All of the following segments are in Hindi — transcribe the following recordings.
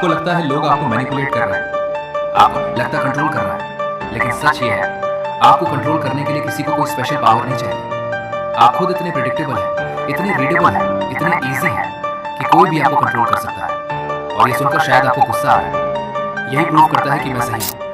आपको लगता है लोग आपको मैनिपुलेट कर रहे हैं, आपको लगता है कंट्रोल कर रहा है, लेकिन सच ये है आपको कंट्रोल करने के लिए किसी को कोई स्पेशल पावर नहीं चाहिए। आप खुद इतने प्रेडिक्टेबल हैं, इतने रीडेबल हैं, इतने इजी हैं कि कोई भी आपको कंट्रोल कर सकता है। और ये सुनकर शायद आपको गुस्सा आ रहा है, यही प्रूव करता है कि मैं सही हूँ।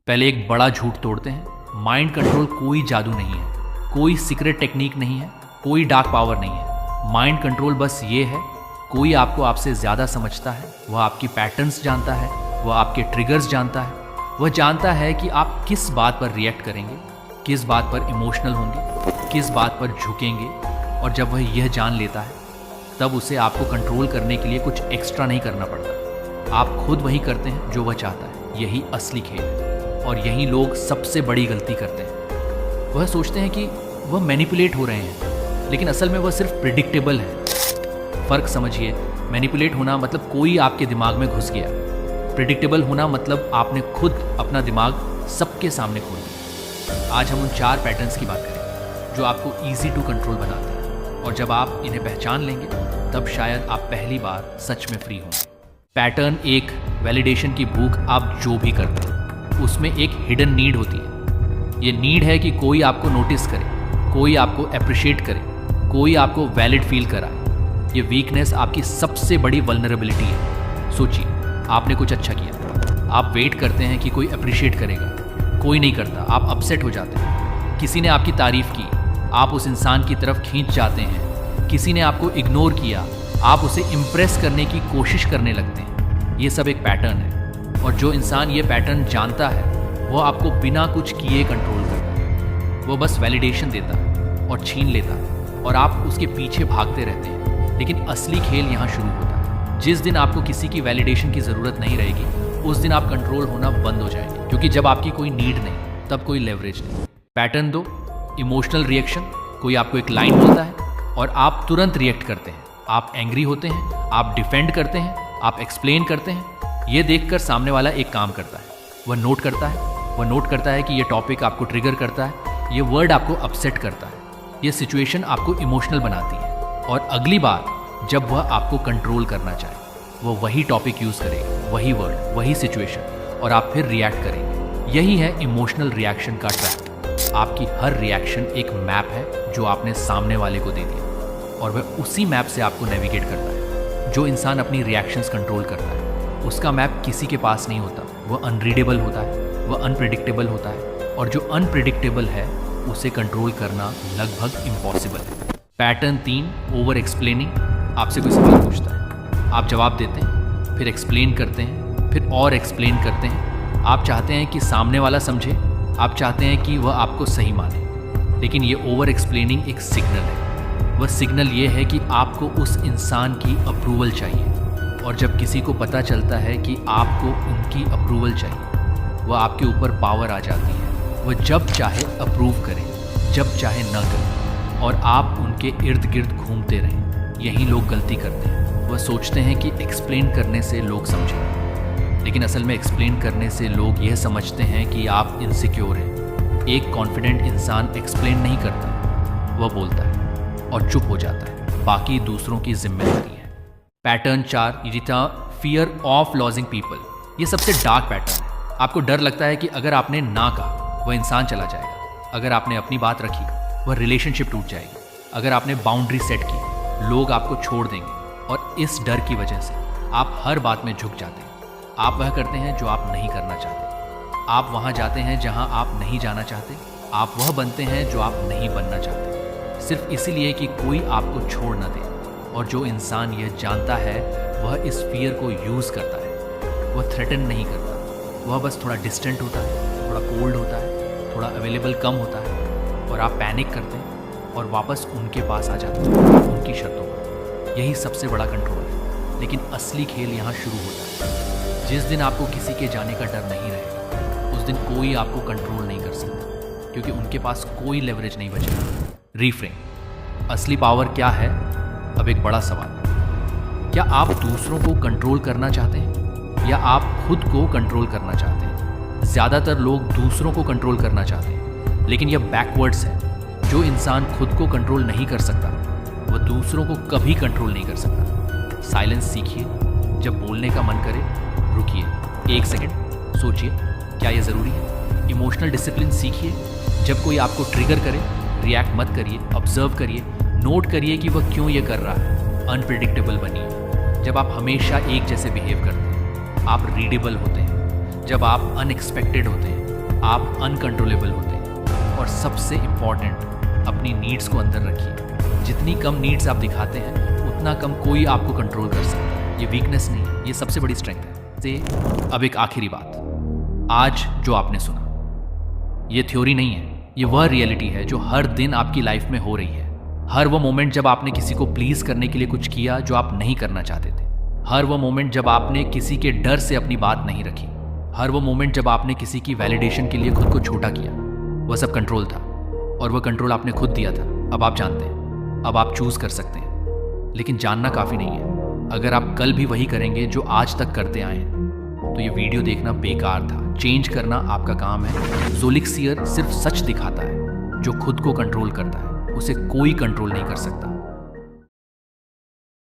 पहले एक बड़ा झूठ तोड़ते हैं। माइंड कंट्रोल कोई जादू नहीं है, कोई सीक्रेट टेक्निक नहीं है, कोई डार्क पावर नहीं है। माइंड कंट्रोल बस ये है, कोई आपको आपसे ज़्यादा समझता है, वह आपकी पैटर्न्स जानता है, वह आपके ट्रिगर्स जानता है, वह जानता है कि आप किस बात पर रिएक्ट करेंगे, किस बात पर इमोशनल होंगे, किस बात पर झुकेंगे। और जब वह यह जान लेता है तब उसे आपको कंट्रोल करने के लिए कुछ एक्स्ट्रा नहीं करना पड़ता। आप खुद वही करते हैं जो वह चाहता है। यही असली खेल है और यही लोग सबसे बड़ी गलती करते हैं। वह सोचते हैं कि वह मैनिपुलेट हो रहे हैं, लेकिन असल में वह सिर्फ प्रिडिक्टेबल है। फ़र्क समझिए, मैनिपुलेट होना मतलब कोई आपके दिमाग में घुस गया, प्रिडिक्टेबल होना मतलब आपने खुद अपना दिमाग सबके सामने खोल दिया। आज हम उन 4 पैटर्न्स की बात करेंगे जो आपको ईजी टू कंट्रोल बनाते हैं, और जब आप इन्हें पहचान लेंगे तब शायद आप पहली बार सच में फ्री होंगे। पैटर्न 1, वैलिडेशन की भूख। आप जो भी करते हैं उसमें एक हिडन नीड होती है। ये नीड है कि कोई आपको नोटिस करे, कोई आपको अप्रिशिएट करे, कोई आपको वैलिड फील कराए। ये वीकनेस आपकी सबसे बड़ी वल्नरेबिलिटी है। सोचिए, आपने कुछ अच्छा किया, आप वेट करते हैं कि कोई अप्रिशिएट करेगा, कोई नहीं करता, आप अपसेट हो जाते हैं। किसी ने आपकी तारीफ की, आप उस इंसान की तरफ खींच जाते हैं। किसी ने आपको इग्नोर किया, आप उसे इम्प्रेस करने की कोशिश करने लगते हैं। ये सब एक पैटर्न है, और जो इंसान ये पैटर्न जानता है वो आपको बिना कुछ किए कंट्रोल करता है। वो बस वैलिडेशन देता है और छीन लेता है, और आप उसके पीछे भागते रहते हैं। लेकिन असली खेल यहाँ शुरू होता है। जिस दिन आपको किसी की वैलिडेशन की ज़रूरत नहीं रहेगी, उस दिन आप कंट्रोल होना बंद हो जाएंगे, क्योंकि जब आपकी कोई नीड नहीं, तब कोई लेवरेज नहीं। Pattern 2, emotional reaction. कोई आपको एक लाइन बोलता है और आप तुरंत रिएक्ट करते हैं। आप एंग्री होते हैं, आप डिफेंड करते हैं, आप एक्सप्लेन करते हैं। ये देखकर सामने वाला एक काम करता है, वह नोट करता है कि ये टॉपिक आपको ट्रिगर करता है, ये वर्ड आपको अपसेट करता है, ये सिचुएशन आपको इमोशनल बनाती है। और अगली बार जब वह आपको कंट्रोल करना चाहे, वह वही टॉपिक यूज़ करेगा, वही वर्ड, वही सिचुएशन, और आप फिर रिएक्ट करेंगे। यही है इमोशनल रिएक्शन का ट्रैप। आपकी हर रिएक्शन एक मैप है जो आपने सामने वाले को दे दिया, और वह उसी मैप से आपको नेविगेट करता है। जो इंसान अपनी रिएक्शंस कंट्रोल करता है, उसका मैप किसी के पास नहीं होता। वह अनरीडेबल होता है, वह अनप्रेडिक्टेबल होता है, और जो अनप्रेडिक्टेबल है उसे कंट्रोल करना लगभग इम्पॉसिबल है। Pattern 3, over explaining. आपसे कोई सवाल पूछता है, आप जवाब देते हैं, फिर एक्सप्लेन करते हैं, फिर और एक्सप्लेन करते हैं। आप चाहते हैं कि सामने वाला समझे, आप चाहते हैं कि वह आपको सही माने। लेकिन ये ओवर एक्सप्लेनिंग एक सिग्नल है। वह सिग्नल ये है कि आपको उस इंसान की अप्रूवल चाहिए, और जब किसी को पता चलता है कि आपको उनकी अप्रूवल चाहिए, वह आपके ऊपर पावर आ जाती है। वह जब चाहे अप्रूव करें, जब चाहे न करें, और आप उनके इर्द गिर्द घूमते रहें। यही लोग गलती करते हैं। वह सोचते हैं कि एक्सप्लेन करने से लोग समझें, लेकिन असल में एक्सप्लेन करने से लोग यह समझते हैं कि आप इनसिक्योर हैं। एक कॉन्फिडेंट इंसान एक्सप्लेन नहीं करता, वह बोलता है और चुप हो जाता है। बाकी दूसरों की जिम्मेदारी है। पैटर्न 4, इरिटा, फियर ऑफ लॉजिंग पीपल। ये सबसे डार्क पैटर्न है। आपको डर लगता है कि अगर आपने ना कहा, वह इंसान चला जाएगा। अगर आपने अपनी बात रखी, वह रिलेशनशिप टूट जाएगी। अगर आपने बाउंड्री सेट की, लोग आपको छोड़ देंगे। और इस डर की वजह से आप हर बात में झुक जाते हैं। आप वह करते हैं जो आप नहीं करना चाहते। आप वहाँ जाते हैं जहाँ आप नहीं जाना चाहते। आप वह बनते हैं जो आप नहीं बनना चाहते, सिर्फ इसीलिए कि कोई आपको छोड़ न दे। और जो इंसान यह जानता है, वह इस फियर को यूज़ करता है। वह थ्रेटन नहीं करता, वह बस थोड़ा डिस्टेंट होता है, थोड़ा कोल्ड होता है, थोड़ा अवेलेबल कम होता है। और आप पैनिक करते हैं और वापस उनके पास आ जाते हैं, उनकी शर्तों पर। यही सबसे बड़ा कंट्रोल है। लेकिन असली खेल यहाँ शुरू होता है। जिस दिन आपको किसी के जाने का डर नहीं रहेगा, उस दिन कोई आपको कंट्रोल नहीं कर सकता, क्योंकि उनके पास कोई लेवरेज नहीं बचेगा। रीफ्रेम, असली पावर क्या है? अब एक बड़ा सवाल, क्या आप दूसरों को कंट्रोल करना चाहते हैं, या आप खुद को कंट्रोल करना चाहते हैं? ज़्यादातर लोग दूसरों को कंट्रोल करना चाहते हैं, लेकिन यह बैकवर्ड्स है। जो इंसान खुद को कंट्रोल नहीं कर सकता, वह दूसरों को कभी कंट्रोल नहीं कर सकता। साइलेंस सीखिए, जब बोलने का मन करे, रुकिए, 1 सेकंड सोचिए, क्या ये ज़रूरी है? इमोशनल डिसिप्लिन सीखिए। जब कोई आपको ट्रिगर करे, रिएक्ट मत करिए, ऑब्जर्व करिए, नोट करिए कि वह क्यों ये कर रहा है। अनप्रिडिक्टेबल बनिए। जब आप हमेशा एक जैसे बिहेव करते हैं, आप रीडेबल होते हैं। जब आप अनएक्सपेक्टेड होते हैं, आप अनकंट्रोलेबल होते हैं। और सबसे इम्पॉर्टेंट, अपनी नीड्स को अंदर रखिए। जितनी कम नीड्स आप दिखाते हैं, उतना कम कोई आपको कंट्रोल कर सकता है। ये वीकनेस नहीं है, ये सबसे बड़ी स्ट्रेंथ है। अब एक आखिरी बात, आज जो आपने सुना, ये थ्योरी नहीं है, ये वह रियलिटी है जो हर दिन आपकी लाइफ में हो रही है। हर वो मोमेंट जब आपने किसी को प्लीज करने के लिए कुछ किया जो आप नहीं करना चाहते थे। हर वो मोमेंट जब आपने किसी के डर से अपनी बात नहीं रखी। हर वो मोमेंट जब आपने किसी की वैलिडेशन के लिए खुद को छोटा किया। वह सब कंट्रोल था, और वह कंट्रोल आपने खुद दिया था। अब आप जानते हैं, अब आप चूज कर सकते हैं। लेकिन जानना काफ़ी नहीं है। अगर आप कल भी वही करेंगे जो आज तक करते आए हैं, तो ये वीडियो देखना बेकार था। चेंज करना आपका काम है। ज़ोलिक्सियर सिर्फ सच दिखाता है। जो खुद को कंट्रोल करता है, उसे कोई कंट्रोल नहीं कर सकता।